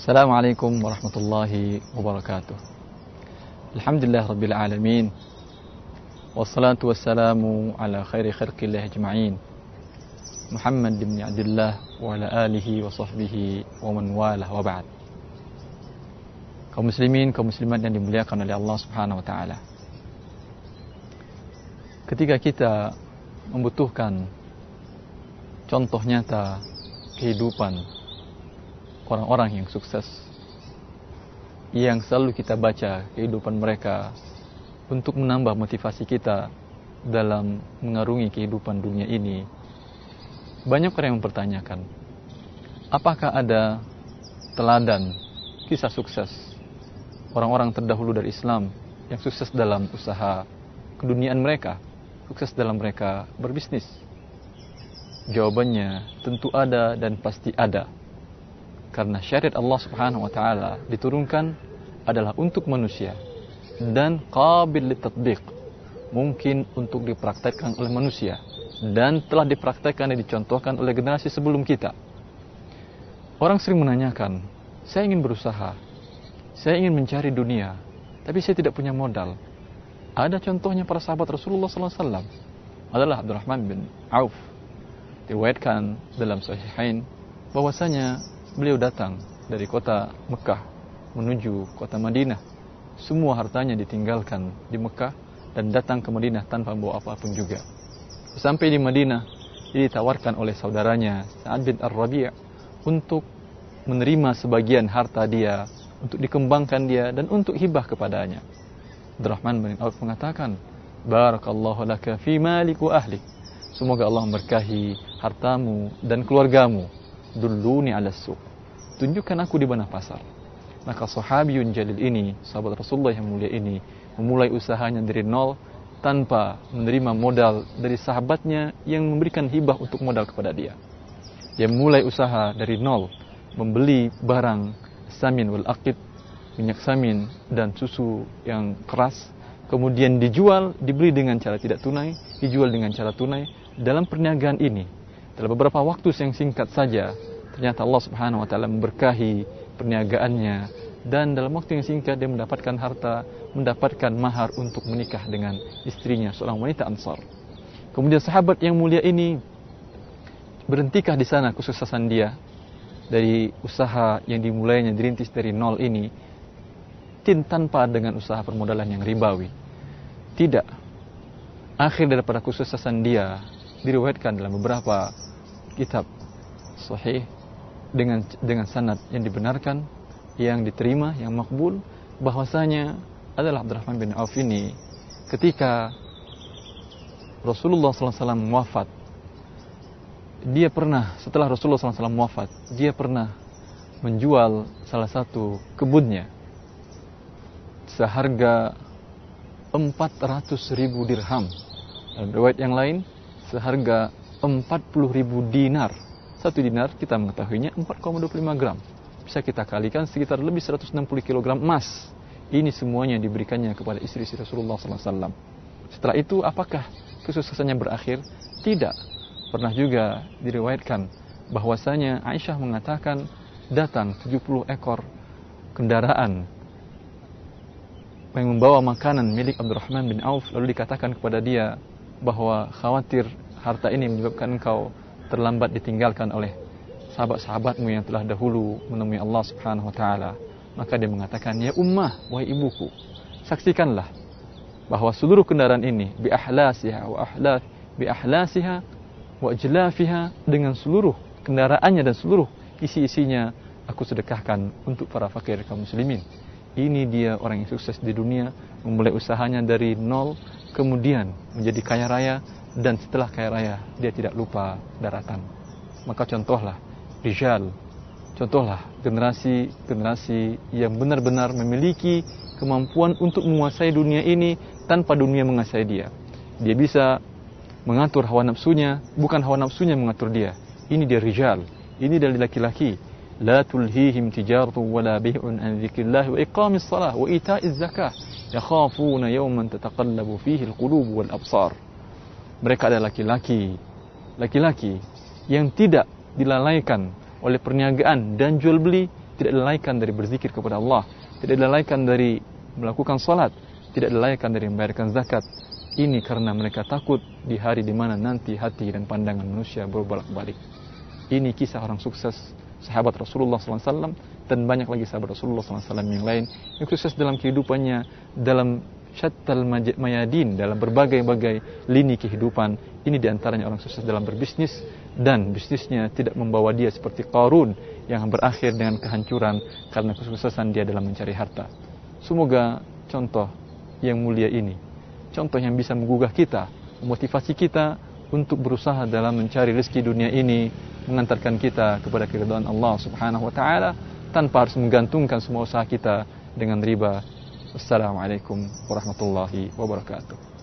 Assalamualaikum warahmatullahi wabarakatuh. Alhamdulillah rabbil alamin. Wassalatu wassalamu ala khairi khalqillah ajma'in. Muhammad bin Abdullah wa ala alihi wa sahbihi wa man walah wa ba'd. Kaum muslimin, kaum muslimat yang dimuliakan oleh Allah Subhanahu wa taala. Ketika kita membutuhkan contoh nyata kehidupan orang-orang yang sukses, yang selalu kita baca kehidupan mereka untuk menambah motivasi kita dalam mengarungi kehidupan dunia ini, banyak orang yang mempertanyakan, apakah ada teladan kisah sukses orang-orang terdahulu dari Islam yang sukses dalam usaha keduniaan mereka, sukses dalam mereka berbisnis? Jawabannya tentu ada dan pasti ada. Karena syariat Allah Subhanahu wa taala diturunkan adalah untuk manusia dan qabil litatbiq, mungkin untuk dipraktekkan oleh manusia dan telah dipraktekkan dan dicontohkan oleh generasi sebelum kita. Orang sering menanyakan, saya ingin berusaha, saya ingin mencari dunia, tapi saya tidak punya modal. Ada contohnya para sahabat Rasulullah SAW, adalah Abdurrahman bin Auf. Diriwayatkan dalam Sahihain bahwasanya beliau datang dari kota Mekah menuju kota Madinah. Semua hartanya ditinggalkan di Mekah dan datang ke Madinah tanpa bawa apapun juga. Sampai di Madinah, dia ditawarkan oleh saudaranya Sa'ad bin Ar-Rabi' untuk menerima sebagian harta dia, untuk dikembangkan dia dan untuk hibah kepadanya. Abdurrahman bin Auf mengatakan, Barakallahu laka fi malik wa ahlik. Semoga Allah memberkahi hartamu dan keluargamu. Dulluni ala suq, tunjukkan aku di mana pasar. Maka sahabiyun jalil ini, sahabat Rasulullah yang mulia ini, memulai usahanya dari nol tanpa menerima modal dari sahabatnya yang memberikan hibah untuk modal kepada dia. Dia mulai usaha dari nol, membeli barang samin wal aqid, minyak samin dan susu yang keras, kemudian dijual, dibeli dengan cara tidak tunai, dijual dengan cara tunai. Dalam perniagaan ini, dalam beberapa waktu yang singkat saja, ternyata Allah Subhanahu wa taala memberkahi perniagaannya, dan dalam waktu yang singkat dia mendapatkan harta, mendapatkan mahar untuk menikah dengan istrinya, seorang wanita Ansar. Kemudian sahabat yang mulia ini, berhentikah di sana kesuksesan dia dari usaha yang dimulainya dirintis dari nol ini tanpa dengan usaha permodalan yang ribawi? Tidak. Akhir daripada kesuksesan dia diriwayatkan dalam beberapa kitab sahih dengan sanad yang dibenarkan, yang diterima, yang makbul, bahwasanya adalah Abdurrahman bin Auf ini ketika Rasulullah SAW wafat, dia pernah, setelah Rasulullah SAW wafat, dia pernah menjual salah satu kebunnya seharga 400.000 dirham. Dalam riwayat yang lain seharga 40.000 dinar. Satu dinar kita mengetahuinya 4,25 gram. Bisa kita kalikan sekitar lebih 160 kg emas. Ini semuanya diberikannya kepada istri-istri Rasulullah SAW. Setelah itu apakah kesuksesannya berakhir? Tidak. Pernah juga diriwayatkan bahwasanya Aisyah mengatakan datang 70 ekor kendaraan yang membawa makanan milik Abdurrahman bin Auf, lalu dikatakan kepada dia bahwa khawatir harta ini menyebabkan engkau terlambat ditinggalkan oleh sahabat-sahabatmu yang telah dahulu menemui Allah Subhanahu wa taala. Maka dia mengatakan, ya ummah, wahai ibuku, saksikanlah bahwa seluruh kendaraan ini bi ahlasiha wa ajlafiha, dengan seluruh kendaraannya dan seluruh isi-isinya aku sedekahkan untuk para fakir kaum muslimin. Ini dia orang yang sukses di dunia, memulai usahanya dari nol, kemudian menjadi kaya raya, dan setelah kaya raya dia tidak lupa daratan. Maka contohlah rijal, contohlah generasi yang benar-benar memiliki kemampuan untuk menguasai dunia ini tanpa dunia menguasai dia. Dia bisa mengatur hawa nafsunya, bukan hawa nafsunya mengatur dia. Ini dia rijal, ini dari laki-laki. La tulhihim tijaratu wala bai'un an dzikrillah wa iqamis shalah wa ita'iz zakah yakhafuna yawman tataqallabu fihi alqulub wal absar. Mereka adalah laki-laki yang tidak dilalaikan oleh perniagaan dan jual beli tidak dilalaikan dari berzikir kepada Allah, tidak dilalaikan dari melakukan salat, tidak dilalaikan dari membayarkan zakat. Ini karena mereka takut di hari di mana nanti hati dan pandangan manusia berbolak-balik. Ini kisah orang sukses sahabat Rasulullah SAW dan banyak lagi sahabat Rasulullah SAW yang lain yang sukses dalam kehidupannya, dalam syattal mayadin, dalam berbagai-bagai lini kehidupan. Ini diantaranya orang sukses dalam berbisnis, dan bisnisnya tidak membawa dia seperti Qarun yang berakhir dengan kehancuran karena kesuksesan dia dalam mencari harta. Semoga contoh yang mulia ini, contoh yang bisa menggugah kita, memotivasi kita untuk berusaha dalam mencari rezeki dunia ini, mengantarkan kita kepada keridhaan Allah Subhanahu wa taala tanpa harus menggantungkan semua usaha kita dengan riba. Wassalamualaikum warahmatullahi wabarakatuh.